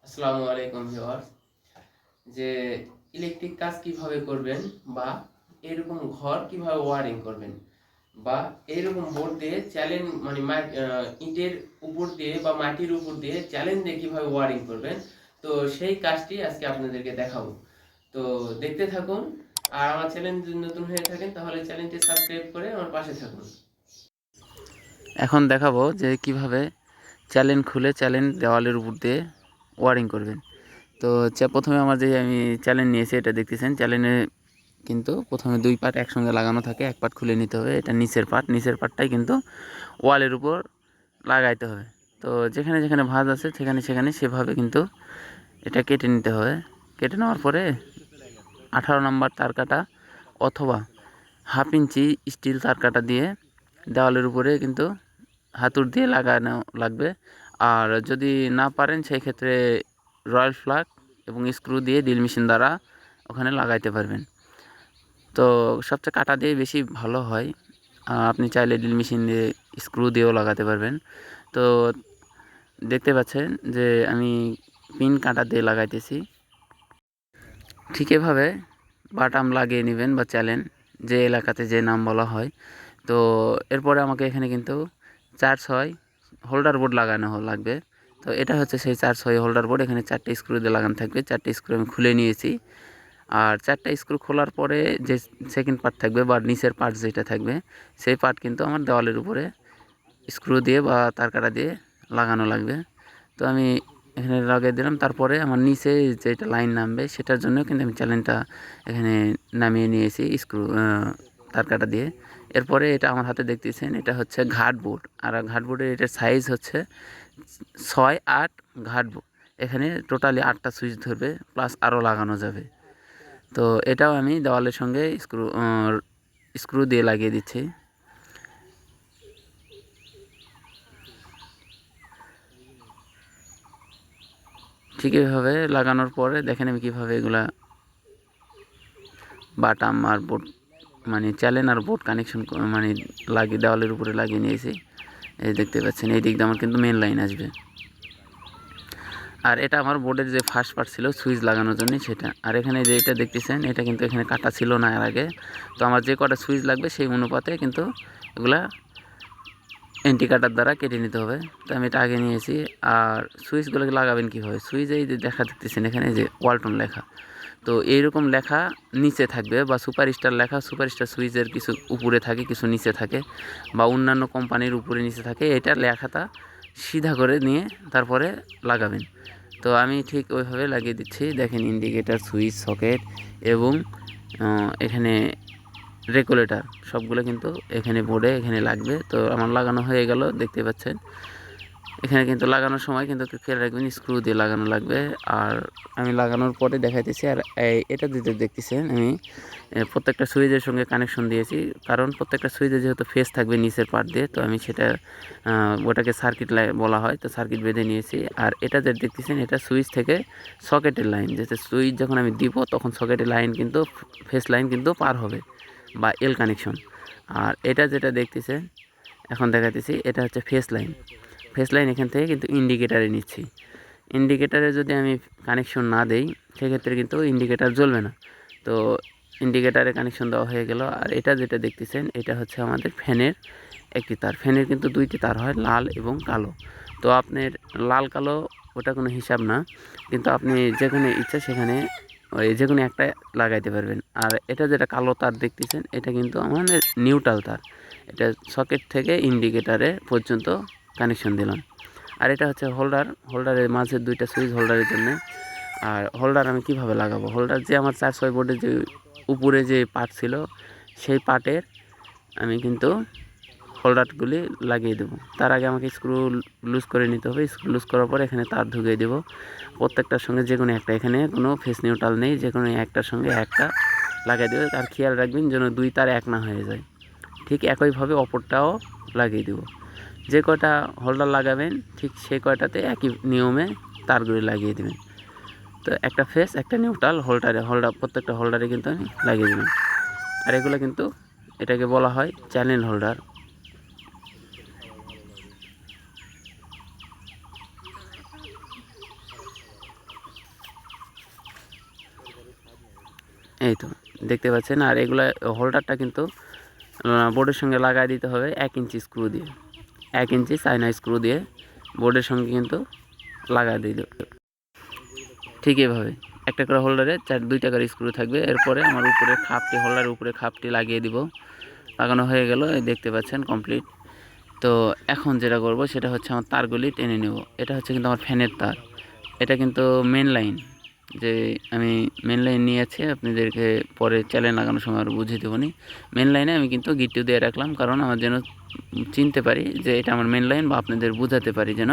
আসসালামু আলাইকুম ভিউয়ার্স। যে ইলেকট্রিক কাজ কিভাবে করবেন বা এরকম ঘর কিভাবে ওয়ারিং করবেন বা এইরকম বোর্ড দিয়ে চ্যালেঞ্জ মানে ইটের উপর দিয়ে বা মাটির উপর দিয়ে চ্যালেঞ্জ দিয়ে কিভাবে ওয়ারিং করবেন, তো সেই কাজটি আজকে আপনাদেরকে দেখাবো। তো দেখতে থাকুন। আর আমার চ্যানেল যদি নতুন হয়ে থাকেন তাহলে চ্যানেলটি সাবস্ক্রাইব করে আমার পাশে থাকুন। এখন দেখাবো যে কিভাবে চ্যালেঞ্জ খুলে চ্যালেঞ্জ দেওয়ালের উপর দিয়ে ওয়ারিং করবেন। তো প্রথমে আমার যে আমি চ্যালেঞ্জ নিয়েছি এটা দেখতেছেন। চ্যালেঞ্জে কিন্তু প্রথমে দুই পার্ট একসঙ্গে লাগানো থাকে, এক পার্ট খুলে নিতে হবে। এটা নিচের পার্টটাই কিন্তু ওয়ালের উপর লাগাইতে হবে। তো যেখানে যেখানে ভাঁজ আছে সেখানে সেখানে সেভাবে কিন্তু এটা কেটে নিতে হবে। কেটে নেওয়ার পরে 18 নম্বর তার কাটা অথবা 1/2 ইঞ্চি স্টিল তার কাটা দিয়ে দেওয়ালের উপরে কিন্তু হাতুড় দিয়ে লাগানো লাগবে। আর যদি না পারেন সেই ক্ষেত্রে রয়্যাল প্লাগ এবং স্ক্রু দিয়ে ড্রিল মেশিন দ্বারা ওখানে লাগাইতে পারবেন। তো সবচেয়ে কাটা দিয়ে বেশি ভালো হয়। আপনি চাইলে ড্রিল মেশিন দিয়ে স্ক্রু দিয়েও লাগাতে পারবেন। তো দেখতে পাচ্ছেন যে আমি পিন কাঁটা দিয়ে লাগাইতেছি। ঠিক এভাবে বাটাম লাগিয়ে নেবেন বা চ্যালেঞ্জ যে এলাকাতে যে নাম বলা হয়। তো এরপরে আমাকে এখানে কিন্তু 4/6 হোল্ডার বোর্ড লাগানো লাগবে। তো এটা হচ্ছে সেই 4/6 হোল্ডার বোর্ড। এখানে 4টে স্ক্রু দিয়ে লাগানো থাকবে। 4টে স্ক্রু আমি খুলে নিয়েছি। আর 4টা স্ক্রু খোলার পরে যে সেকেন্ড পার্ট থাকবে বা নিচের পার্ট যেটা থাকবে সেই পার্ট কিন্তু আমার দেওয়ালের উপরে স্ক্রু দিয়ে বা তার কাটা দিয়ে লাগানো লাগবে। তো আমি এখানে লাগিয়ে দিলাম। তারপরে আমার নিচে যেটা লাইন নামবে সেটার জন্য কিন্তু আমি চ্যালেঞ্জটা এখানে নামিয়ে নিয়েছি স্ক্রু তার কাটা দিয়ে। এরপরে এটা আমার হাতে দেখতেছেন, এটা হচ্ছে ঘাট বোর্ড। আর ঘাট বোর্ডের এটার সাইজ হচ্ছে 6/8 ঘাট বোর্ড। এখানে টোটালি 8টা সুইচ ধরবে, প্লাস আরও লাগানো যাবে। তো এটাও আমি দেওয়ালের সঙ্গে স্ক্রু দিয়ে লাগিয়ে দিচ্ছি। ঠিক এভাবে লাগানোর পরে দেখেন আমি কীভাবে এগুলা বাটাম আর বোর্ড মানে চ্যালেঞ্জ আর বোর্ড কানেকশন মানে লাগিয়ে দেওয়ালের উপরে লাগিয়ে নিয়েছি। এই দেখতে পাচ্ছেন এই দিক দিয়ে আমার কিন্তু মেন লাইন আসবে। আর এটা আমার বোর্ডের যে ফার্স্ট পার্ট ছিল সুইচ লাগানোর জন্য সেটা। আর এখানে যে এটা দেখতেছেন এটা কিন্তু এখানে কাটা ছিল না এর আগে। তো আমার যে কটা সুইচ লাগবে সেই অনুপাতে কিন্তু এগুলা এন্টি কাটার দ্বারা কেটে নিতে হবে। তো আমি এটা আগে নিয়েছি। আর সুইচগুলোকে লাগাবেন কীভাবে, সুইচ এই যে দেখা দেখতেছেন এখানে যে ওয়ালটন লেখা। তো এইরকম লেখা নিচে থাকবে বা সুপারস্টার লেখা, সুপারস্টার সুইচের কিছু উপরে থাকে কিছু নিচে থাকে বা অন্যান্য কোম্পানির উপরে নিচে থাকে। এটা লেখাটা সিধা করে নিয়ে তারপরে লাগাবেন। তো আমি ঠিক ওইভাবে লাগিয়ে দিচ্ছি। দেখেন ইন্ডিকেটার, সুইচ, সকেট এবং এখানে রেগুলেটর সবগুলো কিন্তু এখানে বোর্ডে এখানে লাগবে। তো আমার লাগানো হয়ে গেল দেখতে পাচ্ছেন। এখানে কিন্তু লাগানোর সময় কিন্তু খেয়াল রাখবেন স্ক্রু দিয়ে লাগানো লাগবে। আর আমি লাগানোর পরে দেখাইতেছি। আর এটা যেটা দেখতেছেন আমি প্রত্যেকটা সুইচের সঙ্গে কানেকশন দিয়েছি, কারণ প্রত্যেকটা সুইচে যেহেতু ফেস থাকবে নিচের পার্ট দিয়ে, তো আমি সেটা ওটাকে সার্কিট বলা হয়, তো সার্কিট বেঁধে নিয়েছি। আর এটা যেটা দেখতেছেন এটা সুইচ থেকে সকেটের লাইন, যেটা সুইচ যখন আমি দিব তখন সকেটের লাইন কিন্তু ফেস লাইন কিন্তু পার হবে বা এল কানেকশন। আর এটা যেটা দেখতেছেন এখন দেখাতেছি এটা হচ্ছে ফেস লাইন। ফেস লাইন এখান থেকে কিন্তু ইন্ডিকেটারে নিচ্ছি। ইন্ডিকেটারে যদি আমি কানেকশন না দেই সেক্ষেত্রে কিন্তু ইন্ডিকেটার জ্বলবে না। তো ইন্ডিকেটারে কানেকশন দেওয়া হয়ে গেল। আর এটা যেটা দেখতেছেন এটা হচ্ছে আমাদের ফ্যানের একটি তার। ফ্যানের কিন্তু দুইটি তার হয়, লাল এবং কালো। তো আপনার লাল কালো ওটা কোনো হিসাব না, কিন্তু আপনি যেখানে ইচ্ছা সেখানে ওই যে কোনো একটা লাগাইতে পারবেন। আর এটা যেটা কালো তার দেখতেছেন এটা কিন্তু আমাদের নিউট্রাল তার। এটা সকেট থেকে ইন্ডিকেটারে পর্যন্ত কানেকশন দিলাম। আর এটা হচ্ছে হোল্ডারের মাঝে দুইটা সুইচ হোল্ডারের জন্য। আর হোল্ডার আমি কিভাবে লাগাবো, হোল্ডার যে আমার 4/6 বোর্ডের যে উপরে যে পার্ট ছিল সেই পার্টের আমি কিন্তু হোল্ডারগুলি লাগিয়ে দেবো। তার আগে আমাকে স্ক্রু লুজ করে নিতে হবে। স্ক্রু লুজ করার পর এখানে তার ঢুকিয়ে দেবো প্রত্যেকটার সঙ্গে যে কোনো একটা। এখানে কোনো ফেস নিউট্রাল নেই, যে কোনো একটার সঙ্গে একটা লাগিয়ে দেবে। আর খেয়াল রাখবেন যেন দুই তার এক না হয়ে যায়। ঠিক একইভাবে অপরটাও লাগিয়ে দেবো। যে কয়টা হোল্ডার লাগাবেন ঠিক সেই কয়টাতে একই নিয়মে তারগুলি লাগিয়ে দেবেন। তো একটা ফেস একটা নিউট্রাল হোল্ডার প্রত্যেকটা হোল্ডারে কিন্তু আমি লাগিয়ে দেবেন। আর এগুলো কিন্তু এটাকে বলা হয় চ্যানেল হোল্ডার। এই তো দেখতে পাচ্ছেন। আর এগুলা হোল্ডারটা কিন্তু বোর্ডের সঙ্গে লাগাই দিতে হবে 1 ইঞ্চি স্ক্রু দিয়ে, 1 ইঞ্চি চায়না স্ক্রু দিয়ে বোর্ডের সঙ্গে কিন্তু লাগাই দিল। ঠিক এভাবে একটা করে হোল্ডারে 2টা করে স্ক্রু থাকবে। এরপরে আমার উপরে খাপটি, হোল্ডারের উপরে খাপটি লাগিয়ে দিব। লাগানো হয়ে গেল, এই দেখতে পাচ্ছেন কমপ্লিট। তো এখন যেটা করব সেটা হচ্ছে আমার তারগুলি টেনে নেব। এটা হচ্ছে কিন্তু আমার ফ্যানের তার, এটা কিন্তু মেন লাইন। যে আমি মেন লাইন নিয়েছি, আপনাদেরকে পরে চ্যানেল লাগানোর সময় আরও বুঝিয়ে দেবো নি। মেন লাইনে আমি কিন্তু গিট্টু দিয়ে রাখলাম, কারণ আমার যেন চিনতে পারি যে এটা আমার মেন লাইন, বা আপনাদের বোঝাতে পারি যেন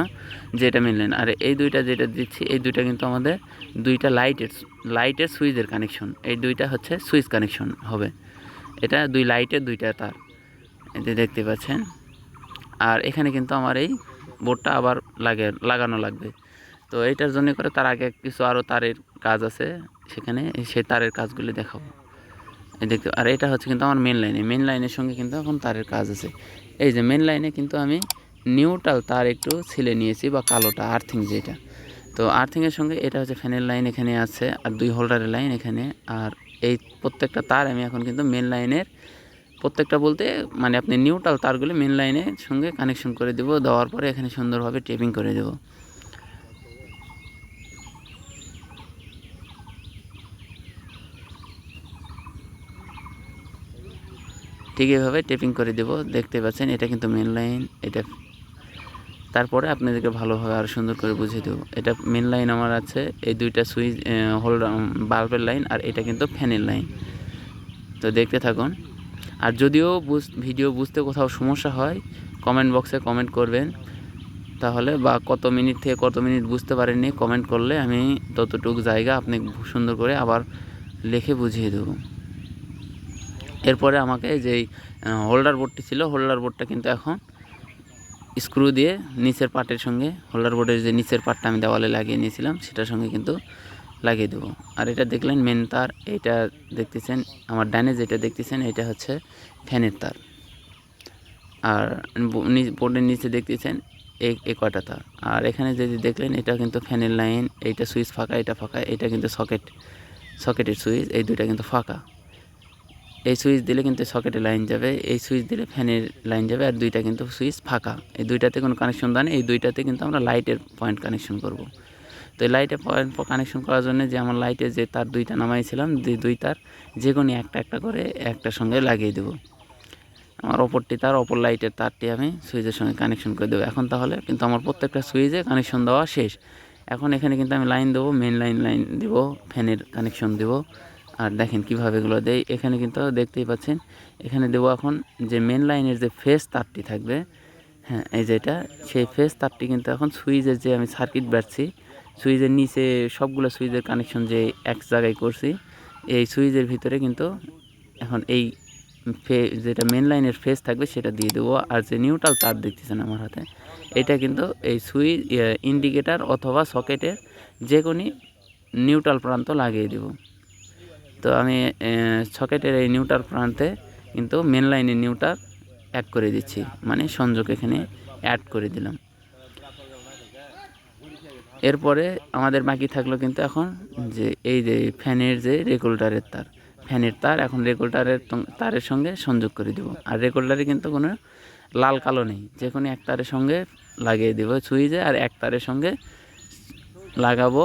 যে এটা মেন লাইন। আর এই দুইটা যেটা দিচ্ছি, এই দুইটা কিন্তু আমাদের দুইটা লাইটের সুইচের কানেকশন। এই দুইটা হচ্ছে সুইচ কানেকশন হবে। এটা 2 লাইটের 2টা তার, এতে দেখতে পাচ্ছেন। আর এখানে কিন্তু আমার এই বোর্ডটা আবার লাগানো লাগবে। তো এইটার জন্য করে তার আগে কিছু আরও তারের কাজ আছে, সেখানে সেই তারের কাজগুলি দেখাবো। এই দেখতে, আর এটা হচ্ছে কিন্তু আমার মেন লাইনের সঙ্গে কিন্তু এখন তারের কাজ আছে। এই যে মেন লাইনে কিন্তু আমি নিউট্রাল তার একটু ছিলে নিয়েছি, বা কালোটা আর্থিং যেটা। তো আর্থিংয়ের সঙ্গে এটা হচ্ছে ফ্যানের লাইন এখানে আছে, আর 2 হোল্ডারের লাইন এখানে। আর এই প্রত্যেকটা তার আমি এখন কিন্তু মেন লাইনের প্রত্যেকটা বলতে মানে আপনি নিউট্রাল তারগুলি মেন লাইনের সঙ্গে কানেকশন করে দেবো। দেওয়ার পরে এখানে সুন্দরভাবে টেপিং করে দেবো। ঠিক এভাবে টেপিং করে দেব। দেখতে পাচ্ছেন এটা কিন্তু মেন লাইন, এটা তারপরে আপনাদেরকে ভালোভাবে আরও সুন্দর করে বুঝিয়ে দেবো। এটা মেন লাইন আমার আছে, এই 2টা সুইচ হোল্ডার বাল্বের লাইন, আর এটা কিন্তু ফ্যানের লাইন। তো দেখতে থাকুন। আর যদিও ভিডিও বুঝতে কোথাও সমস্যা হয়, কমেন্ট বক্সে কমেন্ট করবেন তাহলে, বা কত মিনিট থেকে কত মিনিট বুঝতে পারেননি কমেন্ট করলে আমি ততটুকু জায়গা আপনি সুন্দর করে আবার লিখে বুঝিয়ে দেবো। এরপরে আমাকে যেই হোল্ডার বোর্ডটি ছিল, হোল্ডার বোর্ডটা কিন্তু এখন স্ক্রু দিয়ে নিচের পার্টের সঙ্গে, হোল্ডার বোর্ডের যে নিচের পার্টটা আমি দেওয়ালে লাগিয়ে নিয়েছিলাম সেটার সঙ্গে কিন্তু লাগিয়ে দেবো। আর এটা দেখলেন মেন তার, এইটা দেখতেছেন আমার ডানে যেটা দেখতেছেন এটা হচ্ছে ফ্যানের তার। আর বোর্ডের নিচে দেখতেছেন এই কয়টা তার। আর এখানে যদি দেখলেন এটা কিন্তু ফ্যানের লাইন, এইটা সুইচ ফাঁকা, এটা ফাঁকা, এটা কিন্তু সকেটের সুইচ, এই দুইটা কিন্তু ফাঁকা। এই সুইচ দিলে কিন্তু সকেটে লাইন যাবে, এই সুইচ দিলে ফ্যানের লাইন যাবে, আর দুইটা কিন্তু সুইচ ফাঁকা। এই দুইটাতে কোনো কানেকশন দেয় না, এই দুইটাতে কিন্তু আমরা লাইটের পয়েন্ট কানেকশন করব। তো এই লাইটের পয়েন্ট কানেকশন করার জন্য যে আমার লাইটের যে তার 2টা নামাইছিলাম, দুই তার যে কোনো একটা করে একটার সঙ্গে লাগিয়ে দেবো। আমার অপরটি তার, অপর লাইটের তারটি আমি সুইচের সঙ্গে কানেকশন করে দেবো। এখন তাহলে কিন্তু আমার প্রত্যেকটা সুইচে কানেকশন দেওয়া শেষ। এখন এখানে কিন্তু আমি লাইন দেবো, মেন লাইন দেবো, ফ্যানের কানেকশন দেবো। আর দেখেন কীভাবে এগুলো দেয়, এখানে কিন্তু দেখতেই পাচ্ছেন। এখানে দেবো এখন যে মেন লাইনের যে ফেস তারটি থাকবে, হ্যাঁ এই যেটা, সেই ফেস তারটি কিন্তু এখন সুইচের যে আমি সার্কিট বাড়ছি, সুইচের নিচে সবগুলো সুইচের কানেকশন যে এক জায়গায় করছি, এই সুইচের ভিতরে কিন্তু এখন এই যেটা মেন লাইনের ফেস থাকবে সেটা দিয়ে দেবো। আর যে নিউট্রাল তার দেখতেছেন আমার হাতে, এটা কিন্তু এই সুইচ ইন্ডিকেটার অথবা সকেটের যে কোনো নিউট্রাল প্রান্ত লাগিয়ে দেব। তো আমি সকেটের এই নিউট্রাল প্রান্তে কিন্তু মেন লাইনের নিউট্রাল অ্যাড করে দিচ্ছি, মানে সংযোগ এখানে অ্যাড করে দিলাম। এরপরে আমাদের বাকি থাকলো কিন্তু এখন যে এই যে ফ্যানের যে রেগুলেটরের তার, ফ্যানের তার এখন রেগুলেটরের তারের সঙ্গে সংযোগ করে দেব। আর রেগুলেটরে কিন্তু কোনো লাল কালো নেই, যে কোনো এক তারের সঙ্গে লাগিয়ে দেবো সুইচে, আর এক তারের সঙ্গে লাগাবো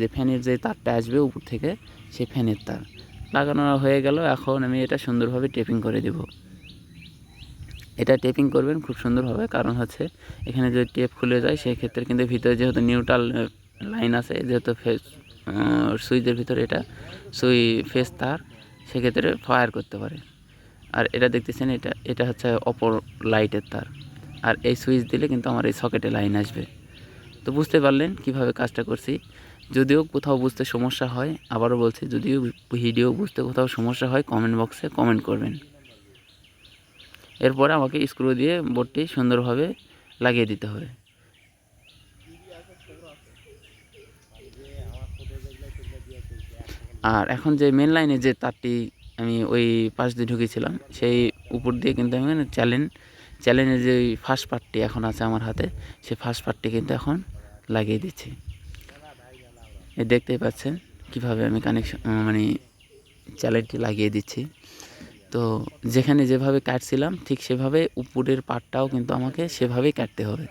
যে ফ্যানের যে তারটা আসবে উপর থেকে, সেই ফ্যানের তার লাগানো হয়ে গেল। এখন আমি এটা সুন্দরভাবে টেপিং করে দেব। এটা টেপিং করবেন খুব সুন্দরভাবে, কারণ হচ্ছে এখানে যদি টেপ খুলে যায় সেই ক্ষেত্রে কিন্তু ভিতরে যেহেতু নিউট্রাল লাইন আছে, যেহেতু সুইচের ভিতরে এটা ফেস তার, সেক্ষেত্রে ফায়ার করতে পারে। আর এটা দেখতেছেন এটা হচ্ছে অপর লাইটের তার, আর এই সুইচ দিলে কিন্তু আমার এই সকেটে লাইন আসবে। তো বুঝতে পারলেন কিভাবে কাজটা করছি। যদিও কোথাও বুঝতে সমস্যা হয়, আবারও বলছি, যদিও ভিডিও বুঝতে কোথাও সমস্যা হয় কমেন্ট বক্সে কমেন্ট করবেন। এরপরে আমাকে স্ক্রু দিয়ে বোর্ডটি সুন্দরভাবে লাগিয়ে দিতে হবে। আর এখন যে মেন লাইনে যে তারটি আমি ওই পাশ দিয়ে ঢুকেছিলাম, সেই উপর দিয়ে কিন্তু আমি চ্যানেলের যে ফার্স্ট পার্টটি এখন আছে আমার হাতে, সেই ফার্স্ট পার্টটি কিন্তু এখন লাগিয়ে দিচ্ছি। দেখতেই পাচ্ছেন কিভাবে আমি কানেকশন মানে চ্যানেলটি লাগিয়ে দিচ্ছি। তো যেখানে যেভাবে কাটছিলাম ঠিক সেভাবে উপরের পাটটাও কিন্তু আমাকে সেভাবেই কাটতে হবে,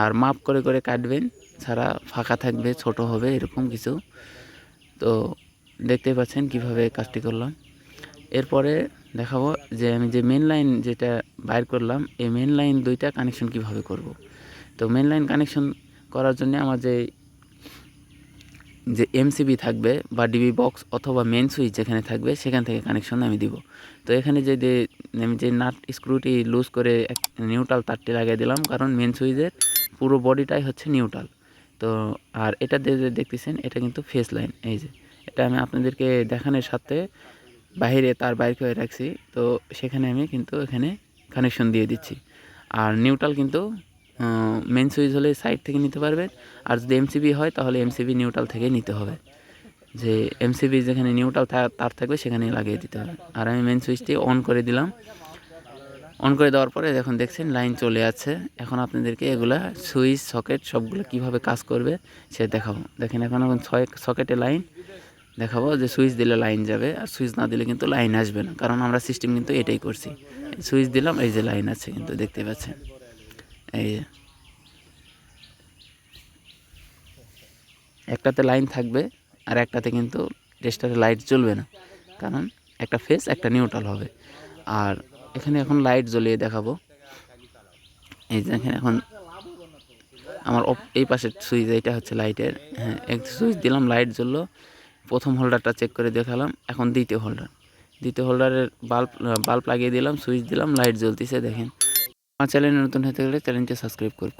আর মাপ করে করে কাটবেন, ছাড়া ফাঁকা থাকবে, ছোট হবে, এরকম কিছু। তো দেখতে পাচ্ছেন কিভাবে কাজটি করলাম। এরপরে দেখাবো যে আমি যে মেন লাইন যেটা বাইর করলাম, এই মেন লাইন দুইটা কানেকশন কিভাবে করব। তো মেন লাইন কানেকশন করার জন্য আমার যে এমসিবি থাকবে বা ডিবি বক্স অথবা মেন সুইচ যেখানে থাকবে সেখান থেকে কানেকশন আমি দিব। তো এখানে আমি যে নাট স্ক্রুটি লুজ করে নিউট্রাল তারটি লাগিয়ে দিলাম, কারণ মেন সুইচের পুরো বডিটাই হচ্ছে নিউট্রাল। তো আর এটা যে দেখতেছেন এটা কিন্তু ফেস লাইন, এই যে এটা আমি আপনাদেরকে দেখানোর সাথে বাইরে তার বাইর করে রাখছি। তো সেখানে আমি কিন্তু এখানে কানেকশন দিয়ে দিচ্ছি। আর নিউট্রাল কিন্তু মেন সুইচ হলে সাইড থেকে নিতে পারবেন, আর যদি এমসিবি হয় তাহলে এমসিবি নিউট্রাল থেকে নিতে হবে। যে এমসিবি যেখানে নিউট্রাল তার থাকবে সেখানেই লাগিয়ে দিতে হবে। আর আমি মেন সুইচটি অন করে দিলাম। অন করে দেওয়ার পরে এখন দেখছেন লাইন চলে আছে। এখন আপনাদেরকে এগুলা সুইচ সকেট সবগুলো কিভাবে কাজ করবে সে দেখাবো। দেখেন এখন সকেটে লাইন দেখাবো, যে সুইচ দিলে লাইন যাবে, আর সুইচ না দিলে কিন্তু লাইন আসবে না, কারণ আমরা সিস্টেম কিন্তু এটাই করছি। সুইচ দিলাম, এই যে লাইন আছে কিন্তু দেখতে পাচ্ছেন, এই যে একটাতে লাইন থাকবে আর একটাতে কিন্তু টেস্টারে লাইট জ্বলবে না, কারণ একটা ফেস একটা নিউট্রাল হবে। আর এখানে এখন লাইট জ্বলিয়ে দেখাবো। এই যে দেখেন এখন আমার এই পাশের সুইচ, এইটা হচ্ছে লাইটের, হ্যাঁ এক সুইচ দিলাম লাইট জ্বললো। প্রথম হোল্ডারটা চেক করে দেখালাম, এখন দ্বিতীয় হোল্ডারের বাল্ব লাগিয়ে দিলাম, সুইচ দিলাম, লাইট জ্বলতেছে। দেখেন আমার চ্যানেলে নতুন হতে গেলে চ্যানেলটি সাবস্ক্রাইব করুন।